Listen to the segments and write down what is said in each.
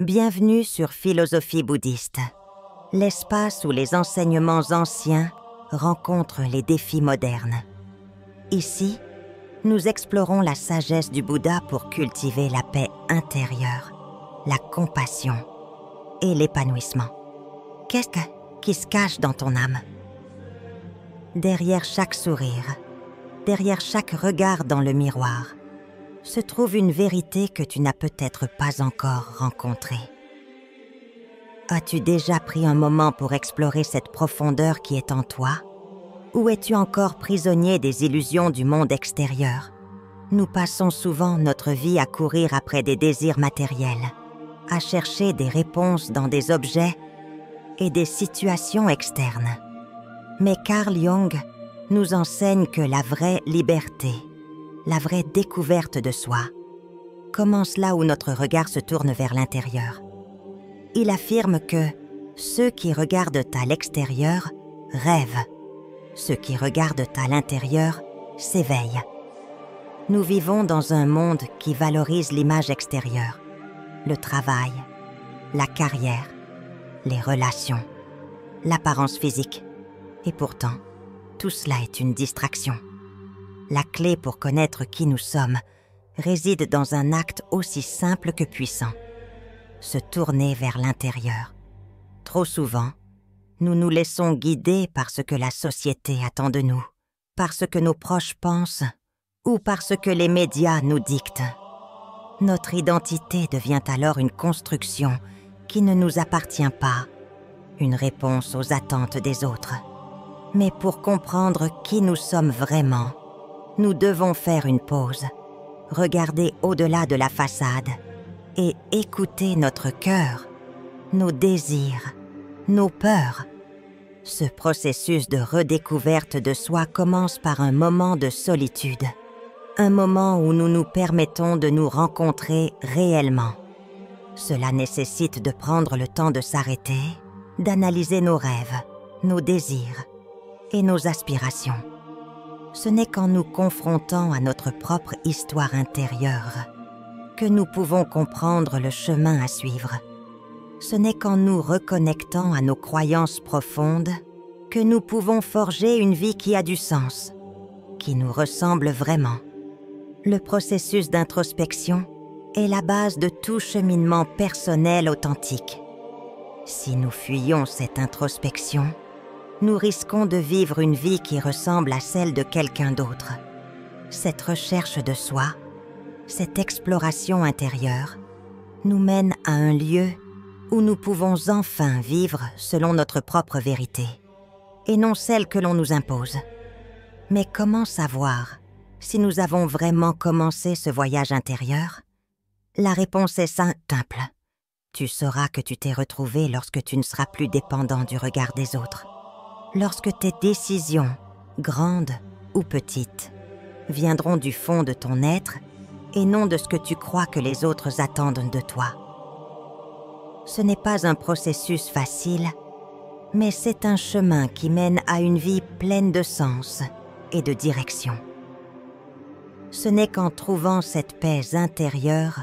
Bienvenue sur Philosophie bouddhiste, l'espace où les enseignements anciens rencontrent les défis modernes. Ici, nous explorons la sagesse du Bouddha pour cultiver la paix intérieure, la compassion et l'épanouissement. Qu'est-ce qui se cache dans ton âme? Derrière chaque sourire, derrière chaque regard dans le miroir, se trouve une vérité que tu n'as peut-être pas encore rencontrée. As-tu déjà pris un moment pour explorer cette profondeur qui est en toi? Ou es-tu encore prisonnier des illusions du monde extérieur? Nous passons souvent notre vie à courir après des désirs matériels, à chercher des réponses dans des objets et des situations externes. Mais Carl Jung nous enseigne que la vraie liberté, la vraie découverte de soi, commence là où notre regard se tourne vers l'intérieur. Il affirme que ceux qui regardent à l'extérieur rêvent, ceux qui regardent à l'intérieur s'éveillent. Nous vivons dans un monde qui valorise l'image extérieure, le travail, la carrière, les relations, l'apparence physique. Et pourtant, tout cela est une distraction. La clé pour connaître qui nous sommes réside dans un acte aussi simple que puissant: se tourner vers l'intérieur. Trop souvent, nous nous laissons guider par ce que la société attend de nous, par ce que nos proches pensent ou par ce que les médias nous dictent. Notre identité devient alors une construction qui ne nous appartient pas, une réponse aux attentes des autres. Mais pour comprendre qui nous sommes vraiment, nous devons faire une pause, regarder au-delà de la façade et écouter notre cœur, nos désirs, nos peurs. Ce processus de redécouverte de soi commence par un moment de solitude, un moment où nous nous permettons de nous rencontrer réellement. Cela nécessite de prendre le temps de s'arrêter, d'analyser nos rêves, nos désirs et nos aspirations. Ce n'est qu'en nous confrontant à notre propre histoire intérieure que nous pouvons comprendre le chemin à suivre. Ce n'est qu'en nous reconnectant à nos croyances profondes que nous pouvons forger une vie qui a du sens, qui nous ressemble vraiment. Le processus d'introspection est la base de tout cheminement personnel authentique. Si nous fuyons cette introspection, nous risquons de vivre une vie qui ressemble à celle de quelqu'un d'autre. Cette recherche de soi, cette exploration intérieure, nous mène à un lieu où nous pouvons enfin vivre selon notre propre vérité, et non celle que l'on nous impose. Mais comment savoir si nous avons vraiment commencé ce voyage intérieur? La réponse est simple. Tu sauras que tu t'es retrouvé lorsque tu ne seras plus dépendant du regard des autres. Lorsque tes décisions, grandes ou petites, viendront du fond de ton être et non de ce que tu crois que les autres attendent de toi. Ce n'est pas un processus facile, mais c'est un chemin qui mène à une vie pleine de sens et de direction. Ce n'est qu'en trouvant cette paix intérieure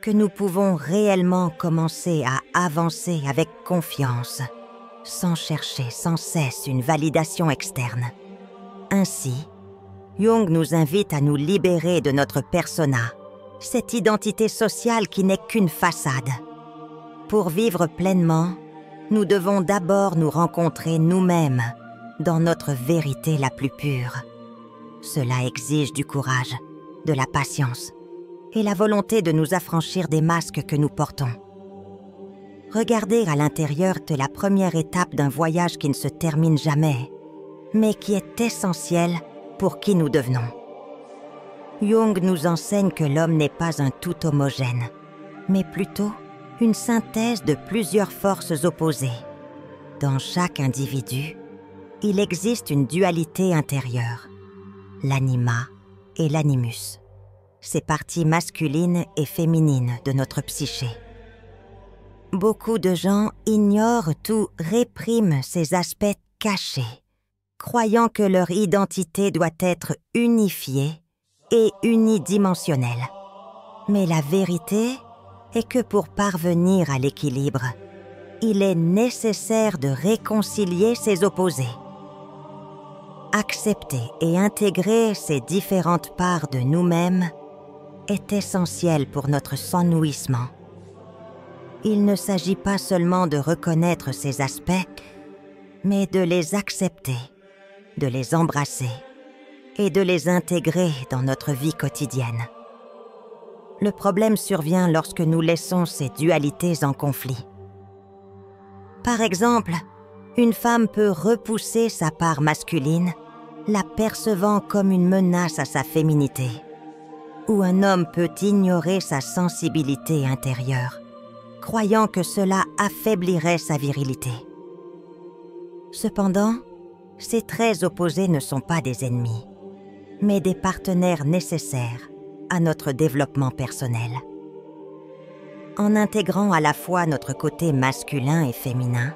que nous pouvons réellement commencer à avancer avec confiance, sans chercher sans cesse une validation externe. Ainsi, Jung nous invite à nous libérer de notre persona, cette identité sociale qui n'est qu'une façade. Pour vivre pleinement, nous devons d'abord nous rencontrer nous-mêmes dans notre vérité la plus pure. Cela exige du courage, de la patience et la volonté de nous affranchir des masques que nous portons. Regarder à l'intérieur est la première étape d'un voyage qui ne se termine jamais, mais qui est essentiel pour qui nous devenons. Jung nous enseigne que l'homme n'est pas un tout homogène, mais plutôt une synthèse de plusieurs forces opposées. Dans chaque individu, il existe une dualité intérieure, l'anima et l'animus, ces parties masculines et féminines de notre psyché. Beaucoup de gens ignorent ou répriment ces aspects cachés, croyant que leur identité doit être unifiée et unidimensionnelle. Mais la vérité et que pour parvenir à l'équilibre, il est nécessaire de réconcilier ces opposés. Accepter et intégrer ces différentes parts de nous-mêmes est essentiel pour notre s'épanouissement. Il ne s'agit pas seulement de reconnaître ces aspects, mais de les accepter, de les embrasser et de les intégrer dans notre vie quotidienne. Le problème survient lorsque nous laissons ces dualités en conflit. Par exemple, une femme peut repousser sa part masculine, la percevant comme une menace à sa féminité, ou un homme peut ignorer sa sensibilité intérieure, croyant que cela affaiblirait sa virilité. Cependant, ces traits opposés ne sont pas des ennemis, mais des partenaires nécessaires à notre développement personnel. En intégrant à la fois notre côté masculin et féminin,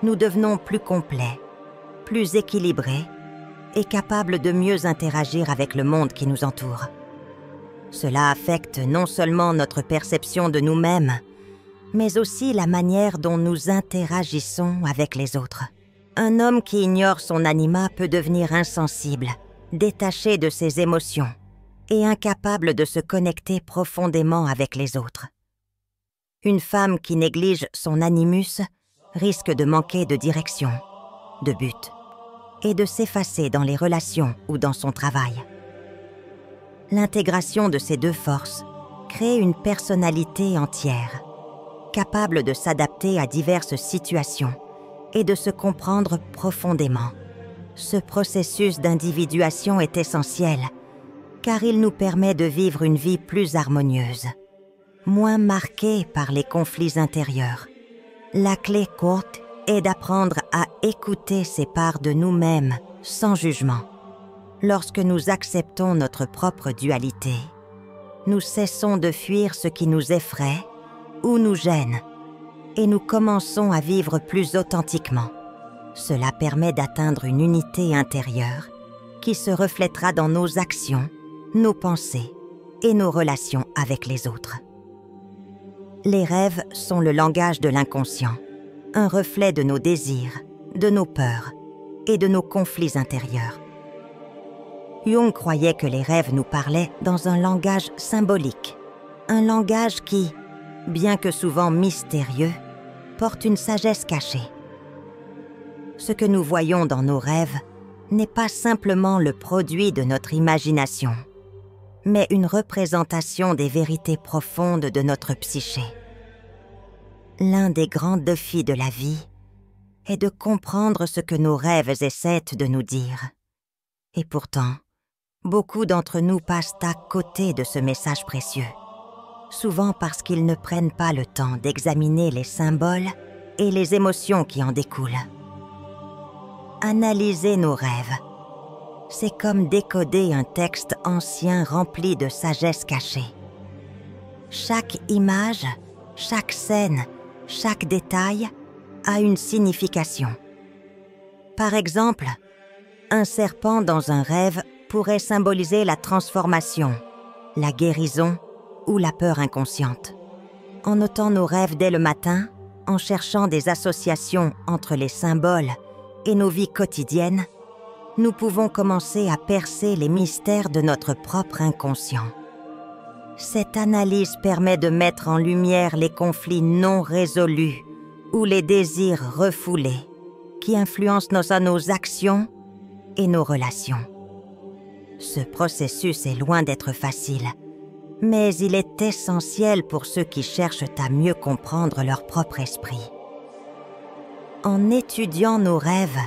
nous devenons plus complets, plus équilibrés et capables de mieux interagir avec le monde qui nous entoure. Cela affecte non seulement notre perception de nous-mêmes, mais aussi la manière dont nous interagissons avec les autres. Un homme qui ignore son anima peut devenir insensible, détaché de ses émotions et incapable de se connecter profondément avec les autres. Une femme qui néglige son animus risque de manquer de direction, de but, et de s'effacer dans les relations ou dans son travail. L'intégration de ces deux forces crée une personnalité entière, capable de s'adapter à diverses situations et de se comprendre profondément. Ce processus d'individuation est essentiel, car il nous permet de vivre une vie plus harmonieuse, moins marquée par les conflits intérieurs. La clé courte est d'apprendre à écouter ces parts de nous-mêmes sans jugement. Lorsque nous acceptons notre propre dualité, nous cessons de fuir ce qui nous effraie ou nous gêne, et nous commençons à vivre plus authentiquement. Cela permet d'atteindre une unité intérieure qui se reflètera dans nos actions, nos pensées et nos relations avec les autres. Les rêves sont le langage de l'inconscient, un reflet de nos désirs, de nos peurs et de nos conflits intérieurs. Jung croyait que les rêves nous parlaient dans un langage symbolique, un langage qui, bien que souvent mystérieux, porte une sagesse cachée. Ce que nous voyons dans nos rêves n'est pas simplement le produit de notre imagination, mais une représentation des vérités profondes de notre psyché. L'un des grands défis de la vie est de comprendre ce que nos rêves essaient de nous dire. Et pourtant, beaucoup d'entre nous passent à côté de ce message précieux, souvent parce qu'ils ne prennent pas le temps d'examiner les symboles et les émotions qui en découlent. Analyser nos rêves, c'est comme décoder un texte ancien rempli de sagesse cachée. Chaque image, chaque scène, chaque détail a une signification. Par exemple, un serpent dans un rêve pourrait symboliser la transformation, la guérison ou la peur inconsciente. En notant nos rêves dès le matin, en cherchant des associations entre les symboles et nos vies quotidiennes, nous pouvons commencer à percer les mystères de notre propre inconscient. Cette analyse permet de mettre en lumière les conflits non résolus ou les désirs refoulés qui influencent nos actions et nos relations. Ce processus est loin d'être facile, mais il est essentiel pour ceux qui cherchent à mieux comprendre leur propre esprit. En étudiant nos rêves,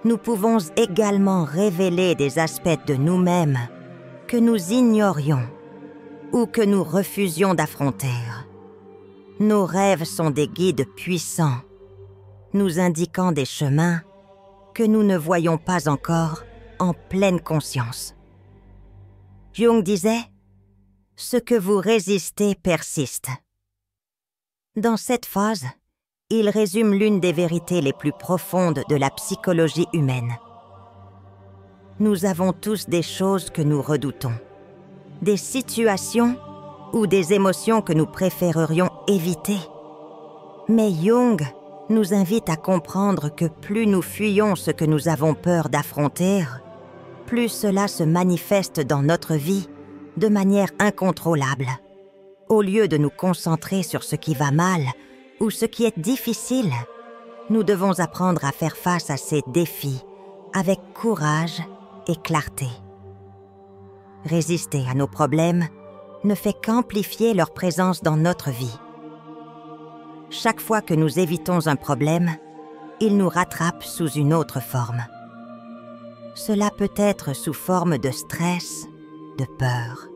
nous pouvons également révéler des aspects de nous-mêmes que nous ignorions ou que nous refusions d'affronter. Nos rêves sont des guides puissants, nous indiquant des chemins que nous ne voyons pas encore en pleine conscience. Jung disait « Ce que vous résistez persiste ». Dans cette phrase, il résume l'une des vérités les plus profondes de la psychologie humaine. Nous avons tous des choses que nous redoutons, des situations ou des émotions que nous préférerions éviter. Mais Jung nous invite à comprendre que plus nous fuyons ce que nous avons peur d'affronter, plus cela se manifeste dans notre vie de manière incontrôlable. Au lieu de nous concentrer sur ce qui va mal ou ce qui est difficile, nous devons apprendre à faire face à ces défis avec courage et clarté. Résister à nos problèmes ne fait qu'amplifier leur présence dans notre vie. Chaque fois que nous évitons un problème, il nous rattrape sous une autre forme. Cela peut être sous forme de stress, de peur,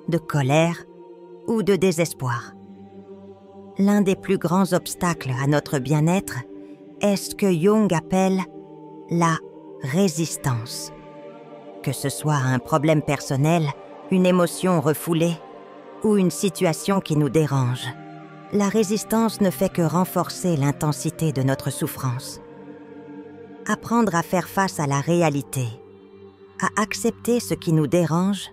de colère ou de désespoir. L'un des plus grands obstacles à notre bien-être est ce que Jung appelle la résistance. Que ce soit un problème personnel, une émotion refoulée ou une situation qui nous dérange, la résistance ne fait que renforcer l'intensité de notre souffrance. Apprendre à faire face à la réalité, à accepter ce qui nous dérange,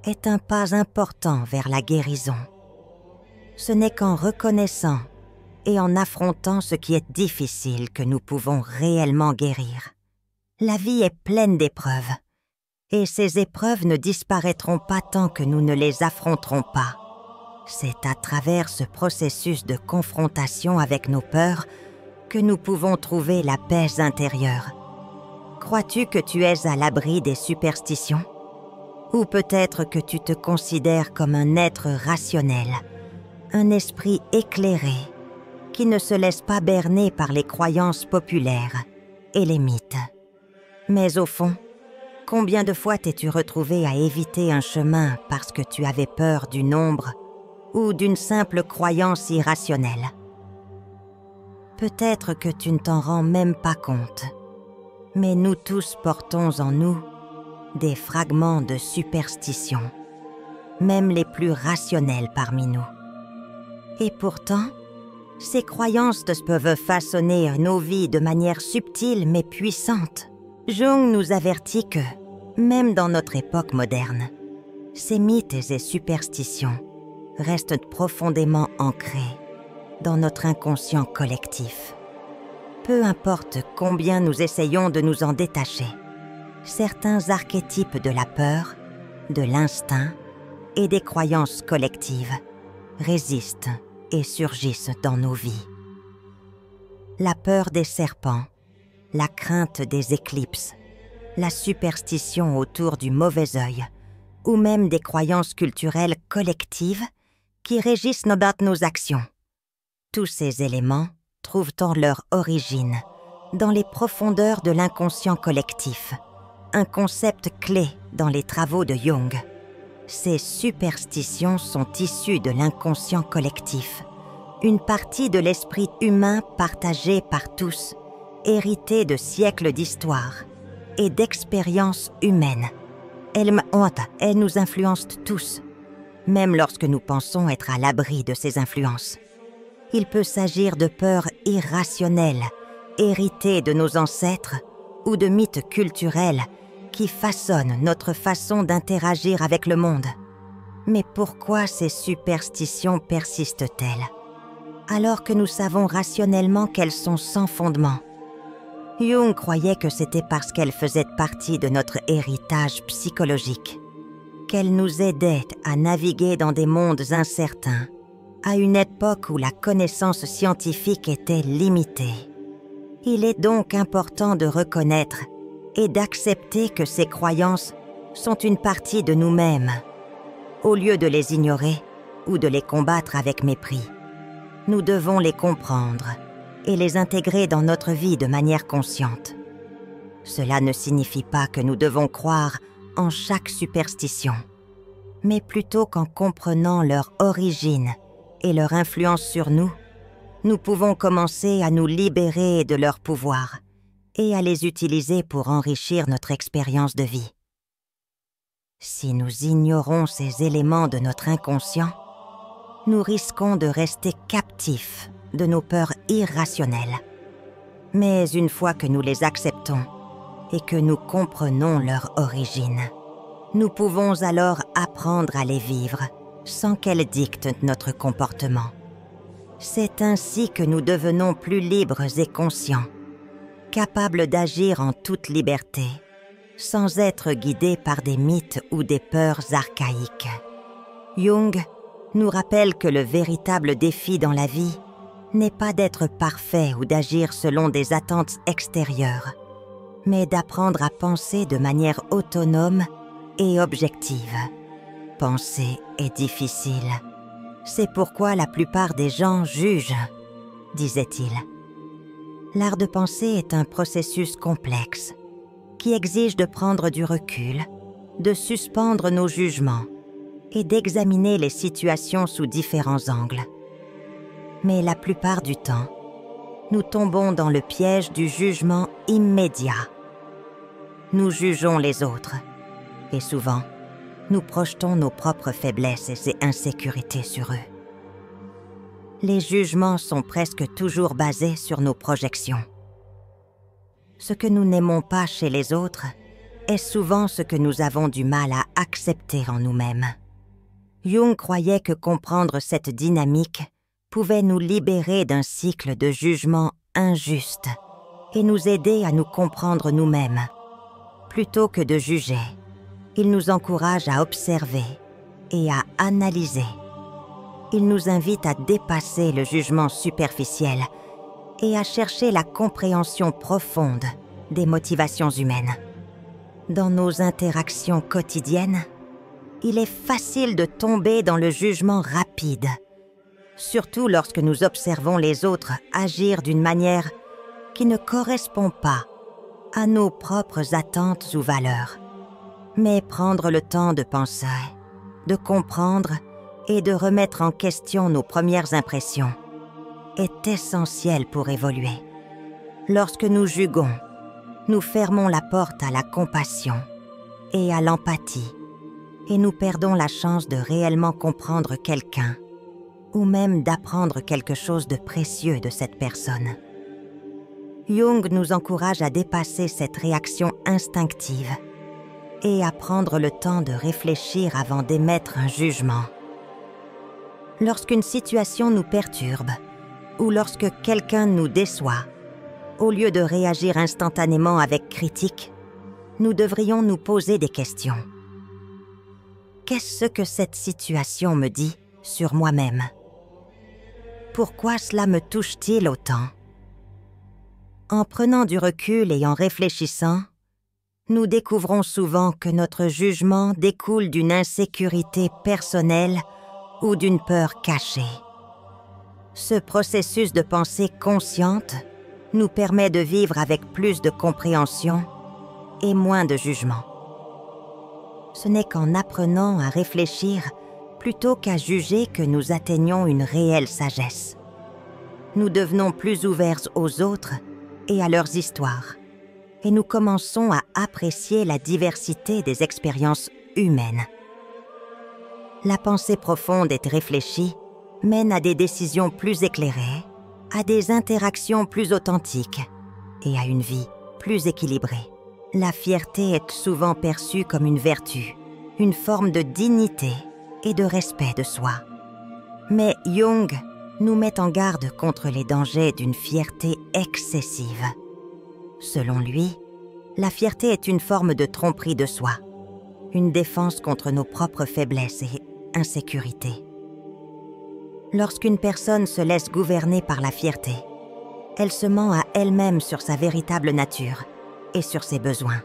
est un pas important vers la guérison. Ce n'est qu'en reconnaissant et en affrontant ce qui est difficile que nous pouvons réellement guérir. La vie est pleine d'épreuves, et ces épreuves ne disparaîtront pas tant que nous ne les affronterons pas. C'est à travers ce processus de confrontation avec nos peurs que nous pouvons trouver la paix intérieure. Crois-tu que tu es à l'abri des superstitions? Ou peut-être que tu te considères comme un être rationnel, un esprit éclairé, qui ne se laisse pas berner par les croyances populaires et les mythes. Mais au fond, combien de fois t'es-tu retrouvé à éviter un chemin parce que tu avais peur du nombre ou d'une simple croyance irrationnelle? Peut-être que tu ne t'en rends même pas compte, mais nous tous portons en nous des fragments de superstition, même les plus rationnels parmi nous. Et pourtant, ces croyances peuvent façonner nos vies de manière subtile mais puissante. Jung nous avertit que, même dans notre époque moderne, ces mythes et superstitions restent profondément ancrés dans notre inconscient collectif. Peu importe combien nous essayons de nous en détacher, certains archétypes de la peur, de l'instinct et des croyances collectives résistent et surgissent dans nos vies. La peur des serpents, la crainte des éclipses, la superstition autour du mauvais œil, ou même des croyances culturelles collectives qui régissent nos actions. Tous ces éléments trouvent leur origine dans les profondeurs de l'inconscient collectif, un concept clé dans les travaux de Jung. Ces superstitions sont issues de l'inconscient collectif, une partie de l'esprit humain partagée par tous, héritée de siècles d'histoire et d'expériences humaines. Elles nous influencent tous, même lorsque nous pensons être à l'abri de ces influences. Il peut s'agir de peurs irrationnelles, héritées de nos ancêtres, ou de mythes culturels qui façonnent notre façon d'interagir avec le monde. Mais pourquoi ces superstitions persistent-elles, alors que nous savons rationnellement qu'elles sont sans fondement? Jung croyait que c'était parce qu'elles faisaient partie de notre héritage psychologique, qu'elles nous aidaient à naviguer dans des mondes incertains, à une époque où la connaissance scientifique était limitée. Il est donc important de reconnaître et d'accepter que ces croyances sont une partie de nous-mêmes, au lieu de les ignorer ou de les combattre avec mépris. Nous devons les comprendre et les intégrer dans notre vie de manière consciente. Cela ne signifie pas que nous devons croire en chaque superstition, mais plutôt qu'en comprenant leur origine et leur influence sur nous, nous pouvons commencer à nous libérer de leur pouvoir et à les utiliser pour enrichir notre expérience de vie. Si nous ignorons ces éléments de notre inconscient, nous risquons de rester captifs de nos peurs irrationnelles. Mais une fois que nous les acceptons et que nous comprenons leur origine, nous pouvons alors apprendre à les vivre sans qu'elle dicte notre comportement. C'est ainsi que nous devenons plus libres et conscients, capables d'agir en toute liberté, sans être guidés par des mythes ou des peurs archaïques. Jung nous rappelle que le véritable défi dans la vie n'est pas d'être parfait ou d'agir selon des attentes extérieures, mais d'apprendre à penser de manière autonome et objective. Penser est difficile. C'est pourquoi la plupart des gens jugent, disait-il. L'art de penser est un processus complexe qui exige de prendre du recul, de suspendre nos jugements et d'examiner les situations sous différents angles. Mais la plupart du temps, nous tombons dans le piège du jugement immédiat. Nous jugeons les autres et souvent, nous projetons nos propres faiblesses et insécurités sur eux. Les jugements sont presque toujours basés sur nos projections. Ce que nous n'aimons pas chez les autres est souvent ce que nous avons du mal à accepter en nous-mêmes. Jung croyait que comprendre cette dynamique pouvait nous libérer d'un cycle de jugement injuste et nous aider à nous comprendre nous-mêmes. Plutôt que de juger, il nous encourage à observer et à analyser. Il nous invite à dépasser le jugement superficiel et à chercher la compréhension profonde des motivations humaines. Dans nos interactions quotidiennes, il est facile de tomber dans le jugement rapide, surtout lorsque nous observons les autres agir d'une manière qui ne correspond pas à nos propres attentes ou valeurs. Mais prendre le temps de penser, de comprendre et de remettre en question nos premières impressions est essentiel pour évoluer. Lorsque nous jugeons, nous fermons la porte à la compassion et à l'empathie et nous perdons la chance de réellement comprendre quelqu'un ou même d'apprendre quelque chose de précieux de cette personne. Jung nous encourage à dépasser cette réaction instinctive et à prendre le temps de réfléchir avant d'émettre un jugement. Lorsqu'une situation nous perturbe ou lorsque quelqu'un nous déçoit, au lieu de réagir instantanément avec critique, nous devrions nous poser des questions. Qu'est-ce que cette situation me dit sur moi-même? Pourquoi cela me touche-t-il autant? En prenant du recul et en réfléchissant, nous découvrons souvent que notre jugement découle d'une insécurité personnelle ou d'une peur cachée. Ce processus de pensée consciente nous permet de vivre avec plus de compréhension et moins de jugement. Ce n'est qu'en apprenant à réfléchir plutôt qu'à juger que nous atteignons une réelle sagesse. Nous devenons plus ouverts aux autres et à leurs histoires, et nous commençons à apprécier la diversité des expériences humaines. La pensée profonde et réfléchie mène à des décisions plus éclairées, à des interactions plus authentiques et à une vie plus équilibrée. La fierté est souvent perçue comme une vertu, une forme de dignité et de respect de soi. Mais Jung nous met en garde contre les dangers d'une fierté excessive. Selon lui, la fierté est une forme de tromperie de soi, une défense contre nos propres faiblesses et insécurités. Lorsqu'une personne se laisse gouverner par la fierté, elle se ment à elle-même sur sa véritable nature et sur ses besoins.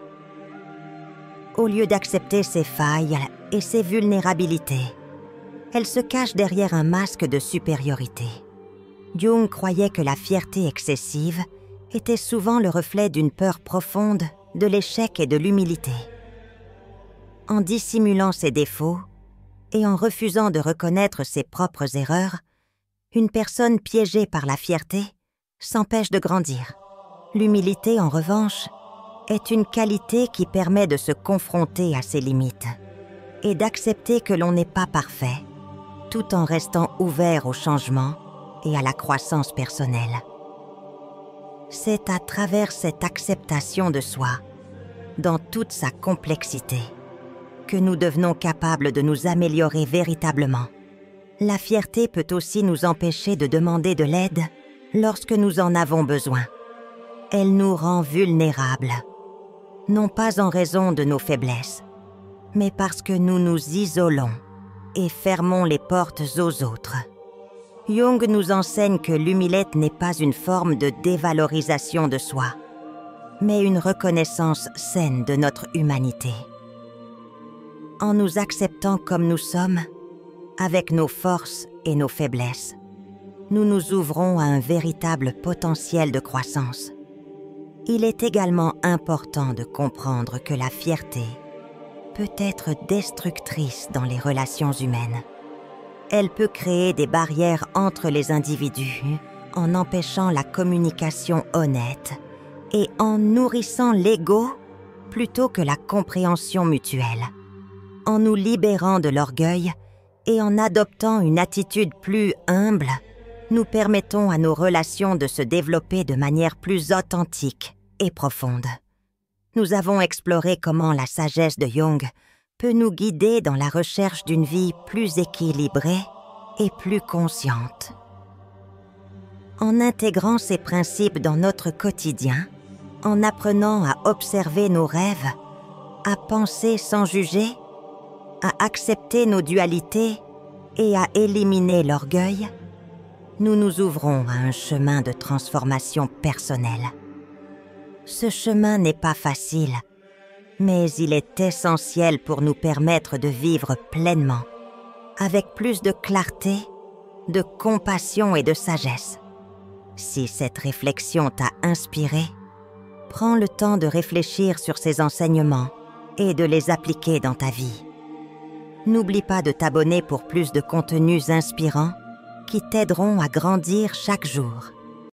Au lieu d'accepter ses failles et ses vulnérabilités, elle se cache derrière un masque de supériorité. Jung croyait que la fierté excessive était souvent le reflet d'une peur profonde de l'échec et de l'humilité. En dissimulant ses défauts et en refusant de reconnaître ses propres erreurs, une personne piégée par la fierté s'empêche de grandir. L'humilité, en revanche, est une qualité qui permet de se confronter à ses limites et d'accepter que l'on n'est pas parfait, tout en restant ouvert au changement et à la croissance personnelle. C'est à travers cette acceptation de soi, dans toute sa complexité, que nous devenons capables de nous améliorer véritablement. La fierté peut aussi nous empêcher de demander de l'aide lorsque nous en avons besoin. Elle nous rend vulnérables, non pas en raison de nos faiblesses, mais parce que nous nous isolons et fermons les portes aux autres. Jung nous enseigne que l'humilité n'est pas une forme de dévalorisation de soi, mais une reconnaissance saine de notre humanité. En nous acceptant comme nous sommes, avec nos forces et nos faiblesses, nous nous ouvrons à un véritable potentiel de croissance. Il est également important de comprendre que la fierté peut être destructrice dans les relations humaines. Elle peut créer des barrières entre les individus en empêchant la communication honnête et en nourrissant l'ego plutôt que la compréhension mutuelle. En nous libérant de l'orgueil et en adoptant une attitude plus humble, nous permettons à nos relations de se développer de manière plus authentique et profonde. Nous avons exploré comment la sagesse de Jung peut nous guider dans la recherche d'une vie plus équilibrée et plus consciente. En intégrant ces principes dans notre quotidien, en apprenant à observer nos rêves, à penser sans juger, à accepter nos dualités et à éliminer l'orgueil, nous nous ouvrons à un chemin de transformation personnelle. Ce chemin n'est pas facile, mais il est essentiel pour nous permettre de vivre pleinement, avec plus de clarté, de compassion et de sagesse. Si cette réflexion t'a inspiré, prends le temps de réfléchir sur ces enseignements et de les appliquer dans ta vie. N'oublie pas de t'abonner pour plus de contenus inspirants qui t'aideront à grandir chaque jour.